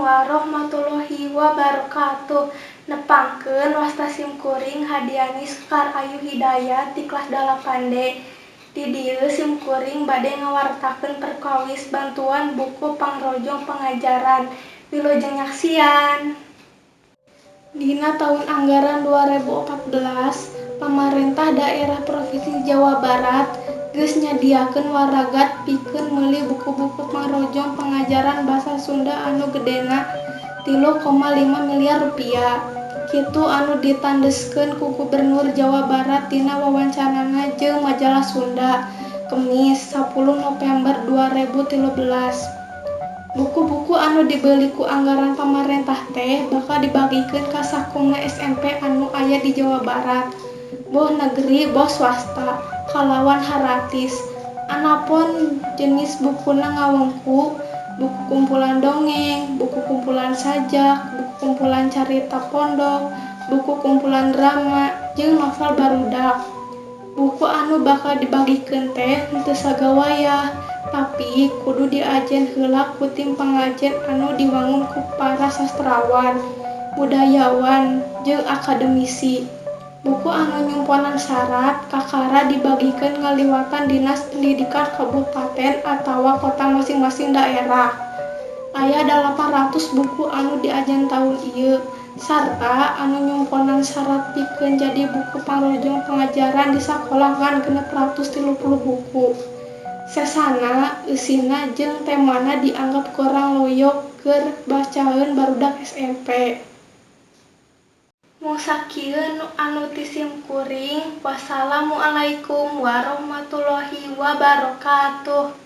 warahmatullahi wabarakatuh. Nepangkeun wasta simkuring hadiani Sekar Ayu Hidayat di kelas 8D. Di dieu simkuring bade ngawartakeun perkawis bantuan buku pangrojong pengajaran. Wilujeng nyaksian. Dina tahun anggaran 2014, pamarentah daerah Provinsi Jawa Barat geus nyadiakeun waragat pikeun meuli buku-buku pangrojong pengajaran basa Sunda anu gedena 3,5 miliar rupiah. Kitu anu ditandeskeun ku Gubernur Jawa Barat dina wawancarana jeung Majalah Sunda, Kemis 10 November 2013. Buku-buku anu dibeli ku anggaran pamarentah teh bakal dibagikeun ka sakumna SMP anu aya di Jawa Barat, boh negeri boh swasta, kalawan haratis. Anapun jenis bukuna ngawengku, buku kumpulan dongeng, buku kumpulan sajak, buku kumpulan carita pondok, buku kumpulan drama, jeung novel barudak. Buku anu bakal dibagikeun teh henteu sagawayah, tapi kudu diajen heula ku tim pangajen anu diwangun ku para sastrawan, budayawan, jeung akademisi. Buku anu nyumponan syarat kakara dibagikeun ngaliwatan Dinas Pendidikan Kabupaten atawa kota masing-masing daerah. Aya 800 buku anu diajen taun ieu, sarta anu nyumponan syarat pikeun jadi buku pangrojong pengajaran di sakola ngan genep 130 buku. Sesana, eusina jeung temana dianggap kurang loyog keur bacaeun barudak SMP. Mung sakieu anu ti simkuring. Wassalamualaikum warahmatullahi wabarakatuh.